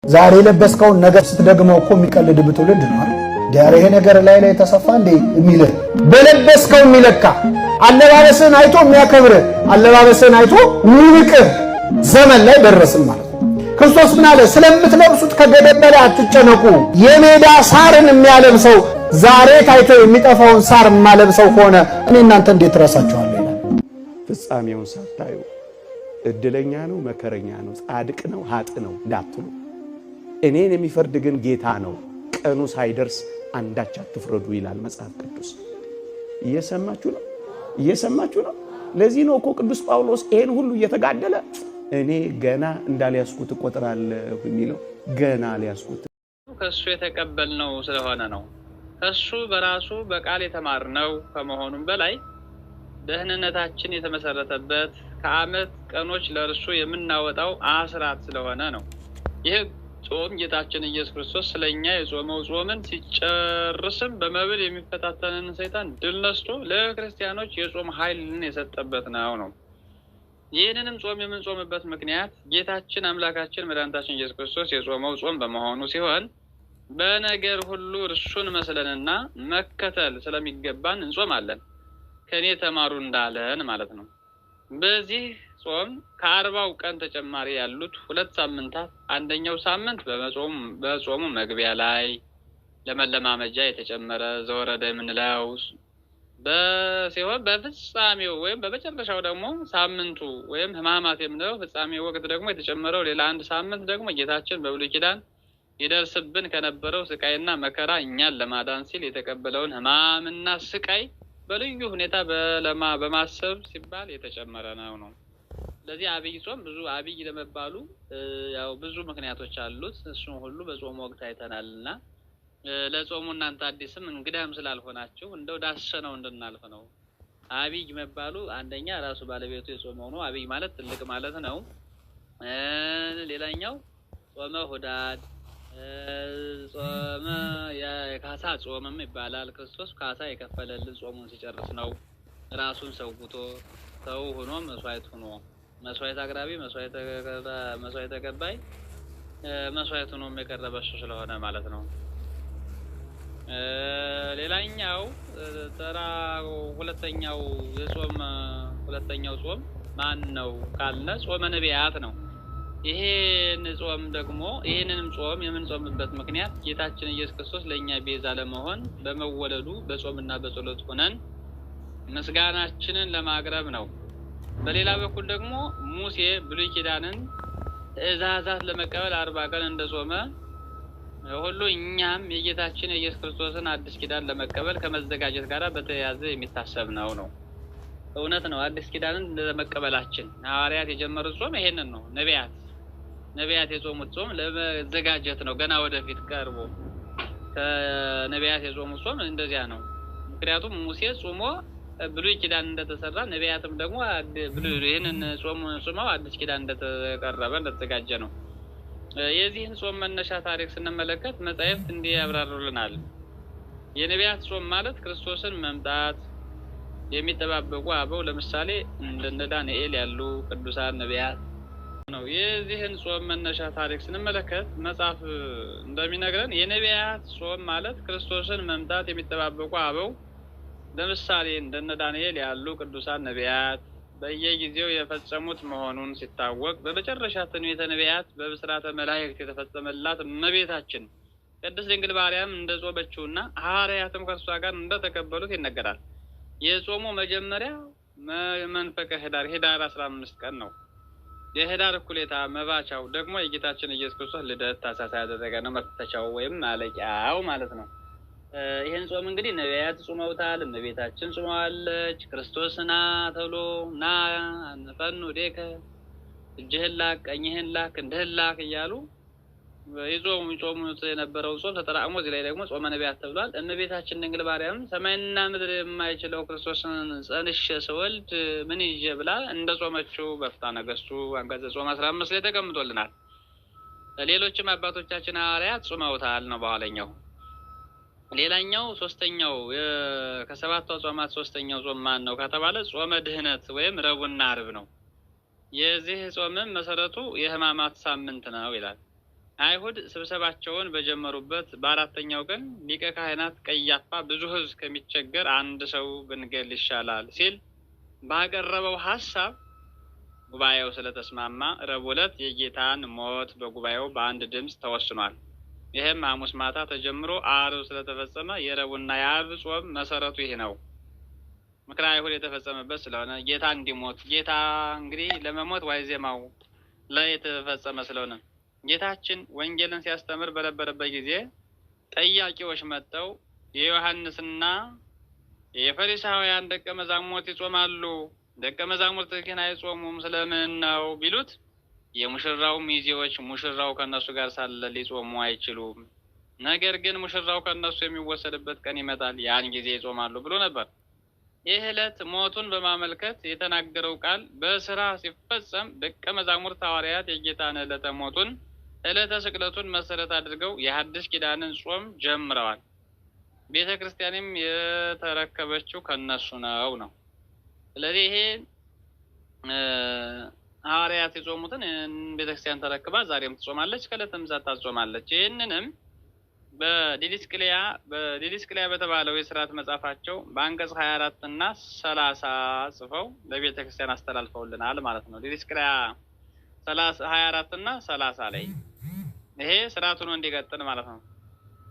ዛሬ ለበስከውን ነገር ስትደግመው እኮ የሚቀልድብ ትውልድ ነው አይደል? ዲያሬ ይሄ ነገር ላይ ተሰፋ እንዴ የሚል በለበስከው የሚለካ አለባበስን አይቶ የሚያከብር አለባበስን አይቶ የሚንቅህ ዘመን ላይ ደረስን ማለት ነው። ክርስቶስ ምን አለ? ስለምትለብሱት ከገደል በላይ አትጨነቁ። የሜዳ ሳርን የሚያለብሰው ዛሬ ታይቶ የሚጠፋውን ሳር የማለብሰው ከሆነ እኔ እናንተ እንዴት ትረሳችኋለሁ ይላል። ፍጻሜውን ሳታዩ እድለኛ ነው መከረኛ ነው ጻድቅ ነው ኃጥ ነው እንዳትሉ፣ እኔን የሚፈርድ ግን ጌታ ነው፣ ቀኑ ሳይደርስ አንዳች አትፍረዱ ይላል መጽሐፍ ቅዱስ። እየሰማችሁ ነው? እየሰማችሁ ነው? ለዚህ ነው እኮ ቅዱስ ጳውሎስ ይሄን ሁሉ እየተጋደለ እኔ ገና እንዳልያዝኩት እቆጥራለሁ የሚለው። ገና አልያዝኩት ከሱ የተቀበልነው ስለሆነ ነው። ከሱ በራሱ በቃል የተማርነው ከመሆኑም በላይ ደህንነታችን የተመሰረተበት ከዓመት ቀኖች ለእርሱ የምናወጣው አስራት ስለሆነ ነው። ይህ ጾም ጌታችን ኢየሱስ ክርስቶስ ስለኛ የጾመው ጾምን ሲጨርስም በመብል የሚፈታተንን ሰይጣን ድል ነስቶ ለክርስቲያኖች የጾም ኃይልን የሰጠበት ነው። ይህንንም ጾም የምንጾምበት ምክንያት ጌታችን አምላካችን መድኃኒታችን ኢየሱስ ክርስቶስ የጾመው ጾም በመሆኑ ሲሆን በነገር ሁሉ እርሱን መስለንና መከተል ስለሚገባን እንጾማለን። ከኔ ተማሩ እንዳለን ማለት ነው። በዚህ ጾም ከ40 ቀን ተጨማሪ ያሉት 2 ሳምንታት፣ አንደኛው ሳምንት በጾሙ መግቢያ ላይ ለመለማመጃ የተጨመረ ዘወረደ የምንለው ሲሆን በፍጻሜው ወይም በመጨረሻው ደግሞ ሳምንቱ ወይም ሕማማት የምንለው ፍጻሜው ወቅት ደግሞ የተጨመረው ሌላ 1 ሳምንት ደግሞ ጌታችን በብሉይ ኪዳን ይደርስብን ከነበረው ስቃይና መከራ እኛን ለማዳን ሲል የተቀበለውን ሕማምና ስቃይ በልዩ ሁኔታ በማሰብ ሲባል የተጨመረ ነው። ስለዚህ አብይ ጾም ብዙ አብይ ለመባሉ ያው ብዙ ምክንያቶች አሉት። እሱን ሁሉ በጾሙ ወቅት አይተናልና ለጾሙ እናንተ አዲስም እንግዳም ስላልሆናችሁ እንደው ዳሰነው እንድናልፍ ነው። አብይ መባሉ አንደኛ ራሱ ባለቤቱ የጾመው ነው። አብይ ማለት ትልቅ ማለት ነው። ሌላኛው ጾመ ሁዳድ ጾመ የካሳ ጾምም ይባላል። ክርስቶስ ካሳ የከፈለልን ጾሙን ሲጨርስ ነው። ራሱን ሰውቶ ሰው ሆኖ መስዋዕት ሆኖ መስዋዕት አቅራቢ መስዋዕት ተቀባይ መስዋዕት ሆኖ የቀረበ እሱ ስለሆነ ማለት ነው። ሌላኛው ተራ ሁለተኛው ጾም ማን ነው ካልነ ጾመ ነቢያት ነው። ይሄንንም ጾም የምንጾምበት ምክንያት ጌታችን ኢየሱስ ክርስቶስ ለኛ ቤዛ ለመሆን በመወለዱ በጾምና በጸሎት ሆነን ምስጋናችንን ለማቅረብ ነው። በሌላ በኩል ደግሞ ሙሴ ብሉይ ኪዳንን ትእዛዛት ለመቀበል 40 ቀን እንደጾመ ሁሉ እኛም የጌታችን የኢየሱስ ክርስቶስን አዲስ ኪዳን ለመቀበል ከመዘጋጀት ጋር በተያያዘ የሚታሰብ ነው። እውነት ነው። አዲስ ኪዳንን ለመቀበላችን ሐዋርያት የጀመሩት ጾም ይሄንን ነው። ነቢያት የጾሙት ጾም ለመዘጋጀት ነው። ገና ወደፊት ቀርቦ ከነቢያት የጾሙት ጾም እንደዚያ ነው። ምክንያቱም ሙሴ ጾሞ ብሉይ ኪዳን እንደተሰራ ነቢያትም ደግሞ ይህንን ጾመው አዲስ ኪዳን እንደተቀረበ እንደተዘጋጀ ነው። የዚህን ጾም መነሻ ታሪክ ስንመለከት መጻሕፍት እንዲህ ያብራሩልናል። የነቢያት ጾም ማለት ክርስቶስን መምጣት የሚጠባበቁ አበው ለምሳሌ እንደነ ዳንኤል ያሉ ቅዱሳን ነቢያት ነው። የዚህን ጾም መነሻ ታሪክ ስንመለከት መጽሐፍ እንደሚነግረን የነቢያት ጾም ማለት ክርስቶስን መምጣት የሚጠባበቁ አበው ለምሳሌ እንደነ ዳንኤል ያሉ ቅዱሳን ነቢያት በየጊዜው የፈጸሙት መሆኑን ሲታወቅ በመጨረሻ ትንቢተ ነቢያት በብስራተ መላእክት የተፈጸመላት እመቤታችን ቅድስት ድንግል ማርያም እንደጾመችውና ሐዋርያትም ከእርሷ ጋር እንደተቀበሉት ይነገራል። የጾሙ መጀመሪያ መንፈቀ ኅዳር 15 ቀን ነው። የኅዳር እኩሌታ መባቻው ደግሞ የጌታችን ኢየሱስ ክርስቶስ ልደት ታኅሳስ ያደረገ ነው። መፍተቻው ወይም ማለቂያው ማለት ነው። ይህን ጾም እንግዲህ ነቢያት ጾመውታል፣ እመቤታችን ጾመዋለች። ክርስቶስ ና ተብሎ ና ፈኑ ዴከ እጅህን ላክ ቀኝህን ላክ ክንድህን ላክ እያሉ ይጾሙት የነበረው ጾም ተጠራቅሞ እዚህ ላይ ደግሞ ጾመ ነቢያት ተብሏል። እመቤታችን ድንግል ማርያም ሰማይና ምድር የማይችለው ክርስቶስን ጸንሼ ስወልድ ምን ይዤ ብላ እንደ ጾመችው በፍትሐ ነገሥቱ አንቀጸ ጾም 15 ላይ ተቀምጦልናል። ሌሎችም አባቶቻችን ሐዋርያት ጾመውታል ነው በኋለኛው። ሌላኛው ሶስተኛው ከሰባቱ ጾማት ሶስተኛው ጾም ማን ነው ከተባለ ጾመ ድህነት ወይም ረቡዕና ዓርብ ነው። የዚህ ጾምም መሰረቱ የሕማማት ሳምንት ነው ይላል። አይሁድ ስብሰባቸውን በጀመሩበት በአራተኛው ቀን ሊቀ ካህናት ቀያፋ ብዙ ሕዝብ ከሚቸገር አንድ ሰው ብንገል ይሻላል ሲል ባቀረበው ሐሳብ ጉባኤው ስለተስማማ ረቡዕ ዕለት የጌታን ሞት በጉባኤው በአንድ ድምፅ ተወስኗል። ይህም ሐሙስ ማታ ተጀምሮ ዓርብ ስለተፈጸመ የረቡዕና የዓርብ ጾም መሰረቱ ይህ ነው። ምክረ አይሁድ የተፈጸመበት ስለሆነ ጌታ እንዲሞት ጌታ እንግዲህ ለመሞት ዋዜማው ላይ የተፈጸመ ስለሆነ ጌታችን ወንጌልን ሲያስተምር በነበረበት ጊዜ ጠያቂዎች መጥተው የዮሐንስና የፈሪሳውያን ደቀ መዛሙርት ይጾማሉ፣ ደቀ መዛሙርት ግን አይጾሙም ስለምን ነው ቢሉት የሙሽራው ሚዜዎች ሙሽራው ከነሱ ጋር ሳለ ሊጾሙ አይችሉም፣ ነገር ግን ሙሽራው ከነሱ የሚወሰድበት ቀን ይመጣል፣ ያን ጊዜ ይጾማሉ ብሎ ነበር። ይህ ዕለት ሞቱን በማመልከት የተናገረው ቃል በስራ ሲፈጸም ደቀ መዛሙርት ሐዋርያት የጌታን ዕለተ ሞቱን ዕለተ ስቅለቱን መሰረት አድርገው የሐዲስ ኪዳንን ጾም ጀምረዋል። ቤተ ክርስቲያንም የተረከበችው ከነሱ ነው። ስለዚህ ይሄ ሐዋርያት የጾሙትን ቤተክርስቲያን ተረክባ ዛሬም ትጾማለች፣ ከዕለተ ምጽአት ታጾማለች። ይህንንም በዲድስቅልያ በተባለው የሥርዓት መጽሐፋቸው በአንቀጽ 24 እና 30 ጽፈው ለቤተ ክርስቲያን አስተላልፈውልናል ማለት ነው። ዲድስቅልያ 24 እና 30 ላይ ይሄ ስርዓቱን እንዲቀጥል ማለት ነው።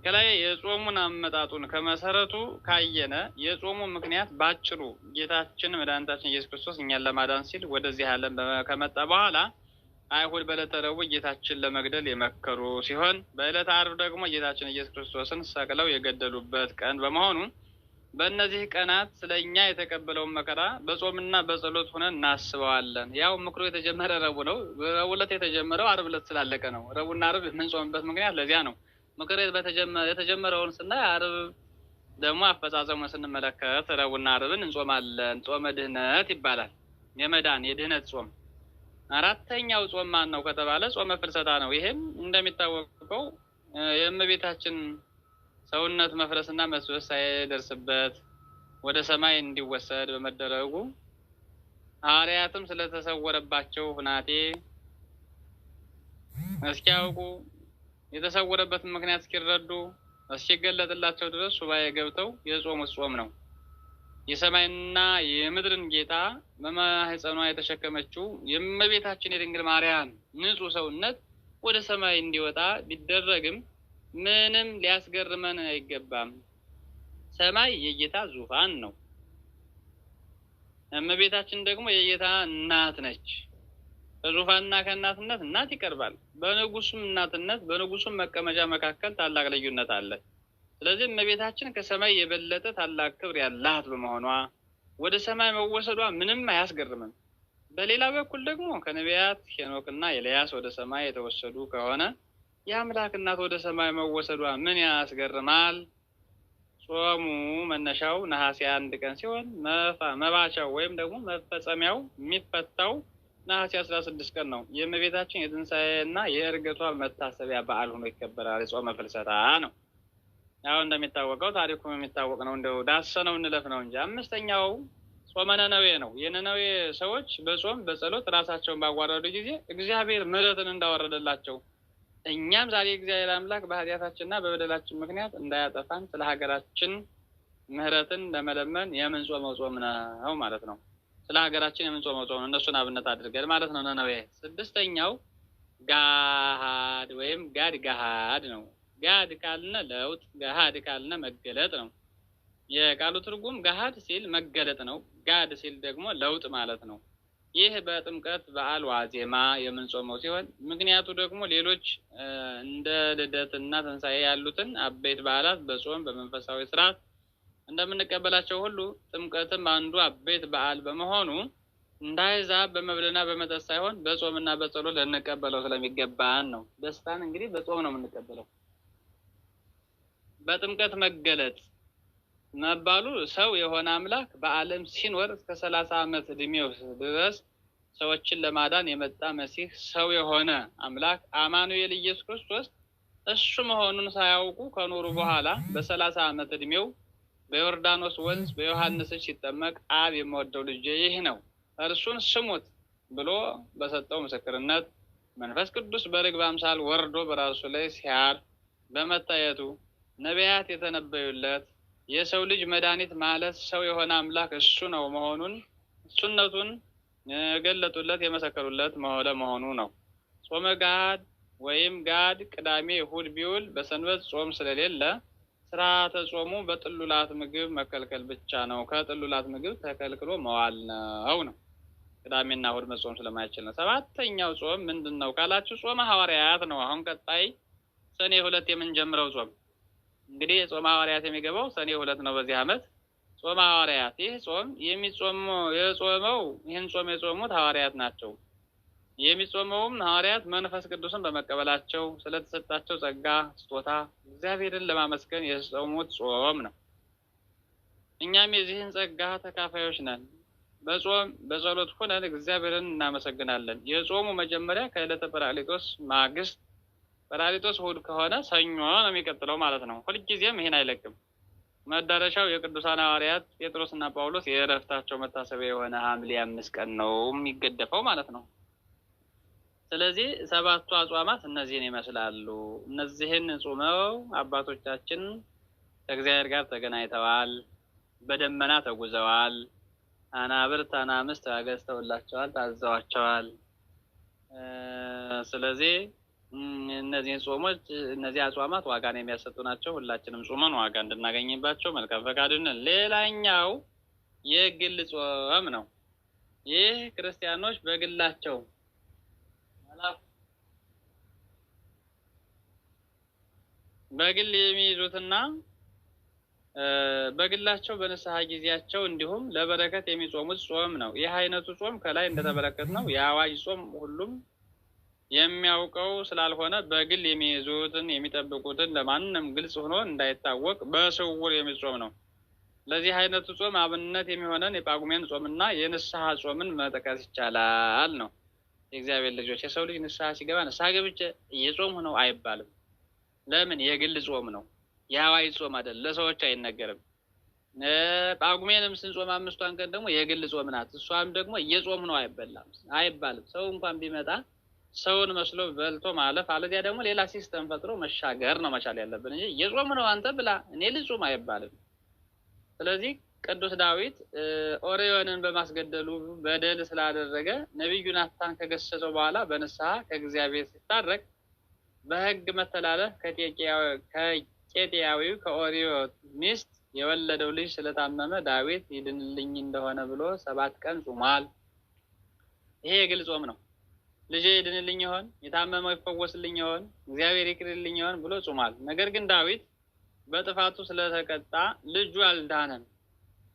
ከላይ የጾሙን አመጣጡን ከመሰረቱ ካየነ የጾሙ ምክንያት ባጭሩ ጌታችን መድኃኒታችን ኢየሱስ ክርስቶስ እኛን ለማዳን ሲል ወደዚህ ዓለም ከመጣ በኋላ አይሁድ በዕለተ ረቡዕ ጌታችን ለመግደል የመከሩ ሲሆን በዕለተ ዓርብ ደግሞ ጌታችን ኢየሱስ ክርስቶስን ሰቅለው የገደሉበት ቀን በመሆኑ በእነዚህ ቀናት ስለኛ የተቀበለውን መከራ በጾምና በጸሎት ሆነን እናስበዋለን። ያው ምክሩ የተጀመረ ረቡዕ ነው። ረቡዕ ዕለት የተጀመረው ዓርብ ዕለት ስላለቀ ነው። ረቡዕና ዓርብ የምንጾምበት ምክንያት ለዚያ ነው። ምክር የተጀመረውን ስናይ ዓርብ ደግሞ አፈጻጸሙን ስንመለከት ረቡዕና ዓርብን እንጾማለን። ጾመ ድህነት ይባላል። የመዳን የድህነት ጾም። አራተኛው ጾም ማን ነው ከተባለ ጾመ ፍልሰታ ነው። ይሄም እንደሚታወቀው የእመቤታችን ሰውነት መፍረስና መስበስ ሳይደርስበት ወደ ሰማይ እንዲወሰድ በመደረጉ ሐዋርያትም ስለተሰወረባቸው ሁናቴ እስኪያውቁ የተሰወረበትን ምክንያት እስኪረዱ እስኪገለጥላቸው ድረስ ሱባኤ ገብተው የጾሙት ጾም ነው። የሰማይና የምድርን ጌታ በማህፀኗ የተሸከመችው የእመቤታችን የድንግል ማርያም ንጹሕ ሰውነት ወደ ሰማይ እንዲወጣ ቢደረግም ምንም ሊያስገርመን አይገባም። ሰማይ የጌታ ዙፋን ነው። እመቤታችን ደግሞ የጌታ እናት ነች። ከዙፋንና ከእናትነት እናት ይቀርባል። በንጉሱም እናትነት በንጉሱም መቀመጫ መካከል ታላቅ ልዩነት አለ። ስለዚህ እመቤታችን ከሰማይ የበለጠ ታላቅ ክብር ያላት በመሆኗ ወደ ሰማይ መወሰዷ ምንም አያስገርምም። በሌላ በኩል ደግሞ ከነቢያት ሄኖክና ኤልያስ ወደ ሰማይ የተወሰዱ ከሆነ የአምላክ እናት ወደ ሰማይ መወሰዷ ምን ያስገርማል? ጾሙ መነሻው ነሐሴ 1 ቀን ሲሆን መባቻው ወይም ደግሞ መፈጸሚያው የሚፈታው ነሐሴ 16 ቀን ነው። የእመቤታችን የትንሣኤና የዕርገቷ መታሰቢያ በዓል ሆኖ ይከበራል። የጾመ ፍልሰታ ነው። ያው እንደሚታወቀው ታሪኩም የሚታወቅ ነው። እንደው ዳሰነው እንለፍ ነው እንጂ አምስተኛው ጾመ ነነዌ ነው። የነነዌ ሰዎች በጾም በጸሎት ራሳቸውን ባዋረዱ ጊዜ እግዚአብሔር ምሕረትን እንዳወረደላቸው እኛም ዛሬ እግዚአብሔር አምላክ በኃጢአታችንና በበደላችን ምክንያት እንዳያጠፋን ስለ ሀገራችን ምሕረትን ለመለመን የምንጾመው ጾም ነው ማለት ነው። ስለ ሀገራችን የምንጾመው ጾም ነው። እነሱን አብነት አድርገን ማለት ነው። ነነዌ። ስድስተኛው ጋሃድ ወይም ጋድ ጋሃድ ነው። ጋድ ካልነ ለውጥ፣ ጋሃድ ካልነ መገለጥ ነው። የቃሉ ትርጉም ጋሃድ ሲል መገለጥ ነው። ጋድ ሲል ደግሞ ለውጥ ማለት ነው። ይህ በጥምቀት በዓል ዋዜማ የምንጾመው ሲሆን ምክንያቱ ደግሞ ሌሎች እንደ ልደትና ትንሣኤ ያሉትን አበይት በዓላት በጾም በመንፈሳዊ ስርዓት እንደምንቀበላቸው ሁሉ ጥምቀትም አንዱ አበይት በዓል በመሆኑ እንዳይዛብ በመብልና በመጠጥ ሳይሆን በጾምና በጸሎት ልንቀበለው ስለሚገባን ነው። ደስታን እንግዲህ በጾም ነው የምንቀበለው። በጥምቀት መገለጥ መባሉ ሰው የሆነ አምላክ በዓለም ሲኖር እስከ 30 ዓመት ዕድሜው ድረስ ሰዎችን ለማዳን የመጣ መሲህ ሰው የሆነ አምላክ አማኑኤል ኢየሱስ ክርስቶስ እሱ መሆኑን ሳያውቁ ከኖሩ በኋላ በ30 ዓመት ዕድሜው በዮርዳኖስ ወንዝ በዮሐንስ ሲጠመቅ አብ የምወደው ልጄ ይህ ነው እርሱን ስሙት ብሎ በሰጠው ምስክርነት መንፈስ ቅዱስ በርግብ አምሳል ወርዶ በራሱ ላይ ሲያርፍ በመታየቱ ነቢያት የተነበዩለት የሰው ልጅ መድኃኒት ማለት ሰው የሆነ አምላክ እሱ ነው መሆኑን እሱነቱን የገለጡለት የመሰከሩለት ለመሆኑ ነው። ጾመ ጋድ ወይም ጋድ ቅዳሜ እሑድ ቢውል በሰንበት ጾም ስለሌለ ስርዓተ ጾሙ በጥሉላት ምግብ መከልከል ብቻ ነው። ከጥሉላት ምግብ ተከልክሎ መዋል ነው። ቅዳሜና እሑድ መጾም ስለማይችል ነው። ሰባተኛው ጾም ምንድነው ካላችሁ ጾመ ሐዋርያት ነው። አሁን ቀጣይ ሰኔ 2 የምንጀምረው ጾም እንግዲህ ጾመ ሐዋርያት የሚገባው ሰኔ 2 ነው በዚህ ዓመት። ጾመ ሐዋርያት ይህ ጾም ይህን ጾም የጾሙት ሐዋርያት ናቸው። የሚጾመውም ሐዋርያት መንፈስ ቅዱስን በመቀበላቸው ስለተሰጣቸው ጸጋ ስጦታ እግዚአብሔርን ለማመስገን የጾሙት ጾም ነው። እኛም የዚህን ጸጋ ተካፋዮች ነን። በጾም በጸሎት ሆነን እግዚአብሔርን እናመሰግናለን። የጾሙ መጀመሪያ ከዕለተ ጰራቅሊጦስ ማግስት ጰራቅሊጦስ እሑድ ከሆነ ሰኞ ነው የሚቀጥለው ማለት ነው። ሁልጊዜም ይሄን አይለቅም። መዳረሻው የቅዱሳን ሐዋርያት ጴጥሮስና ጳውሎስ የዕረፍታቸው መታሰቢያ የሆነ ሐምሌ 5 ቀን ነው የሚገደፈው ማለት ነው። ስለዚህ ሰባቱ አጽዋማት እነዚህን ይመስላሉ። እነዚህን ጾመው አባቶቻችን ከእግዚአብሔር ጋር ተገናኝተዋል፣ በደመና ተጉዘዋል፣ አናብርት አናምስት አገዝተውላቸዋል፣ ታዘዋቸዋል። ስለዚህ እነዚህ ጾሞች እነዚህ አጽዋማት ዋጋን የሚያሰጡ ናቸው። ሁላችንም ጾመን ዋጋ እንድናገኝባቸው መልካም ፈቃዱን። ሌላኛው የግል ጾም ነው። ይህ ክርስቲያኖች በግላቸው በግል የሚይዙትና በግላቸው በንስሐ ጊዜያቸው እንዲሁም ለበረከት የሚጾሙት ጾም ነው። ይህ አይነቱ ጾም ከላይ እንደተመለከትነው የአዋጅ ጾም ሁሉም የሚያውቀው ስላልሆነ በግል የሚይዙትን የሚጠብቁትን ለማንም ግልጽ ሆኖ እንዳይታወቅ በስውር የሚጾም ነው። ለዚህ አይነቱ ጾም አብነት የሚሆነን የጳጉሜን ጾምና የንስሐ ጾምን መጥቀስ ይቻላል ነው። የእግዚአብሔር ልጆች የሰው ልጅ ንስሐ ሲገባ ንስሐ ገብቼ እየጾምሁ ነው አይባልም። ለምን? የግል ጾም ነው፣ የአዋጅ ጾም አይደለም፣ ለሰዎች አይነገርም። ጳጉሜንም ስንጾም 5ቷን ቀን ደግሞ የግል ጾም ናት። እሷም ደግሞ እየጾምሁ ነው አይባልም። ሰው እንኳን ቢመጣ ሰውን መስሎ በልቶ ማለፍ፣ አለዚያ ደግሞ ሌላ ሲስተም ፈጥሮ መሻገር ነው መቻል ያለብን እንጂ እየጾምሁ ነው አንተ ብላ እኔ ልጾም አይባልም። ስለዚህ ቅዱስ ዳዊት ኦርዮንን በማስገደሉ በደል ስላደረገ ነቢዩ ናታን ከገሰጸው በኋላ በንስሐ ከእግዚአብሔር ሲታረቅ በሕግ መተላለፍ ከቄጢያዊው ከኦርዮ ሚስት የወለደው ልጅ ስለታመመ ዳዊት ይድንልኝ እንደሆነ ብሎ 7 ቀን ጾሟል። ይሄ የግል ጾም ነው። ልጄ ይድንልኝ ይሆን፣ የታመመው ይፈወስልኝ ይሆን፣ እግዚአብሔር ይቅርልኝ ይሆን ብሎ ጾሟል። ነገር ግን ዳዊት በጥፋቱ ስለተቀጣ ልጁ አልዳነም፣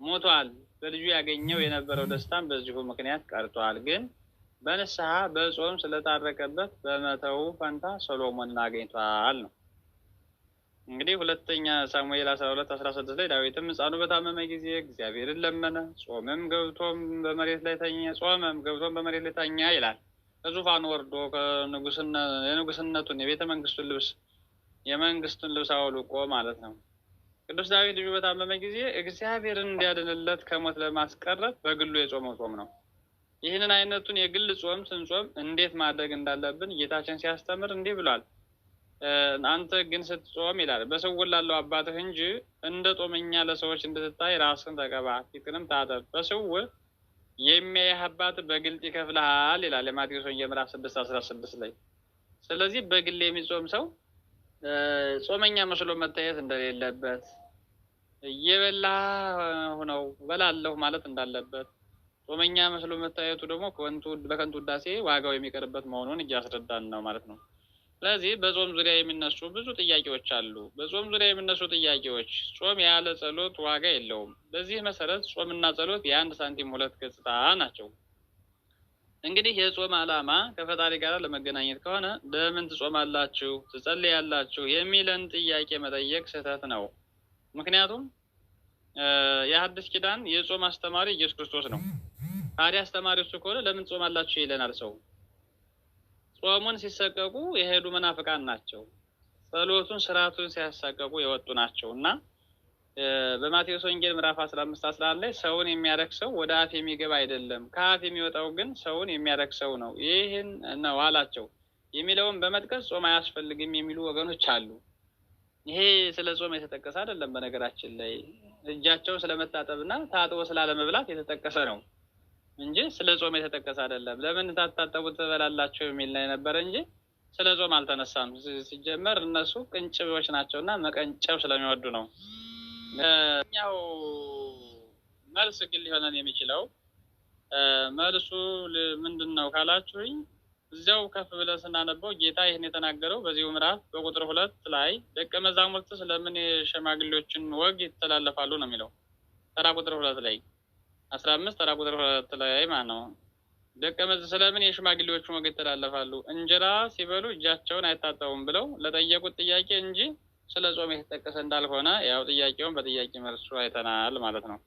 ሞቷል። በልጁ ያገኘው የነበረው ደስታም በዚሁ ምክንያት ቀርቷል። ግን በንስሐ በጾም ስለታረቀበት በመተው ፈንታ ሰሎሞንን አግኝቷል ነው። እንግዲህ ሁለተኛ ሳሙኤል 12:16 ላይ ዳዊትም ሕፃኑ በታመመ ጊዜ እግዚአብሔርን ለመነ፣ ጾመም ገብቶም በመሬት ላይ ተኛ ይላል። ከዙፋኑ ወርዶ የንጉስነቱን የቤተ መንግስቱን የመንግስቱን ልብስ አውልቆ ማለት ነው። ቅዱስ ዳዊት ልጁ በታመመ ጊዜ እግዚአብሔርን እንዲያድንለት ከሞት ለማስቀረት በግሉ የጾመው ጾም ነው። ይህንን አይነቱን የግል ጾም ስንጾም እንዴት ማድረግ እንዳለብን ጌታችን ሲያስተምር እንዲህ ብሏል። አንተ ግን ስትጾም ይላል በስውር ላለው አባትህ እንጂ እንደ ጾመኛ ለሰዎች እንድትታይ ራስን ተቀባ፣ ፊትንም ታጠብ፣ በስውር የሚያይህ አባትህ በግልጥ ይከፍልሃል ይላል የማቴዎስ ወንጌል ምዕራፍ 6:16 ላይ። ስለዚህ በግል የሚጾም ሰው ጾመኛ መስሎ መታየት እንደሌለበት፣ እየበላ ሆነው በላለሁ ማለት እንዳለበት፣ ጾመኛ መስሎ መታየቱ ደግሞ በከንቱ ውዳሴ ዋጋው የሚቀርበት መሆኑን እያስረዳን ነው ማለት ነው። ስለዚህ በጾም ዙሪያ የሚነሱ ብዙ ጥያቄዎች አሉ። በጾም ዙሪያ የሚነሱ ጥያቄዎች ጾም ያለ ጸሎት ዋጋ የለውም። በዚህ መሰረት ጾምና ጸሎት የአንድ ሳንቲም 2 ገጽታ ናቸው። እንግዲህ የጾም ዓላማ ከፈጣሪ ጋር ለመገናኘት ከሆነ ለምን ትጾማላችሁ፣ ትጸልያላችሁ የሚለን ጥያቄ መጠየቅ ስህተት ነው። ምክንያቱም የሐዲስ ኪዳን የጾም አስተማሪ ኢየሱስ ክርስቶስ ነው። ታዲያ አስተማሪ እሱ ከሆነ ለምን ትጾማላችሁ ይለናል ሰው? ጾሙን ሲሰቀቁ የሄዱ መናፍቃን ናቸው። ጸሎቱን ስርዓቱን ሲያሳቀቁ የወጡ ናቸው እና በማቴዎስ ወንጌል ምዕራፍ 15:11 ላይ ሰውን የሚያረክሰው ወደ አፍ የሚገባ አይደለም፣ ከአፍ የሚወጣው ግን ሰውን የሚያረክሰው ነው። ይህን ነው አላቸው። የሚለውን በመጥቀስ ጾም አያስፈልግም የሚሉ ወገኖች አሉ። ይሄ ስለ ጾም የተጠቀሰ አይደለም። በነገራችን ላይ እጃቸው ስለመታጠብና ታጥቦ ስላለመብላት የተጠቀሰ ነው እንጂ ስለ ጾም የተጠቀሰ አይደለም። ለምን ታጣጣቡ ትበላላችሁ የሚል ላይ ነበር እንጂ ስለ ጾም አልተነሳም። ሲጀመር እነሱ ቅንጭቦች ናቸውና መቀንጨብ ስለሚወዱ ነው። ያው መልስ ግን ሊሆነን የሚችለው መልሱ ምንድነው ካላችሁኝ እዚያው ከፍ ብለን ስናነበው ጌታ ይህን የተናገረው በዚሁ ምዕራፍ በቁጥር 2 ላይ ደቀ መዛሙርት ስለምን የሽማግሌዎችን ወግ ይተላለፋሉ ነው የሚለው። ተራ ቁጥር 2 ላይ 15 ተራ ቁጥር 2 ላይ ማለት ነው። ደቀ መዛሙርት ስለምን የሽማግሌዎችን ወግ ይተላለፋሉ እንጀራ ሲበሉ እጃቸውን አይታጠቡም ብለው ለጠየቁት ጥያቄ እንጂ ስለ ጾም የተጠቀሰ እንዳልሆነ ያው ጥያቄውን በጥያቄ መልሱ አይተናል ማለት ነው።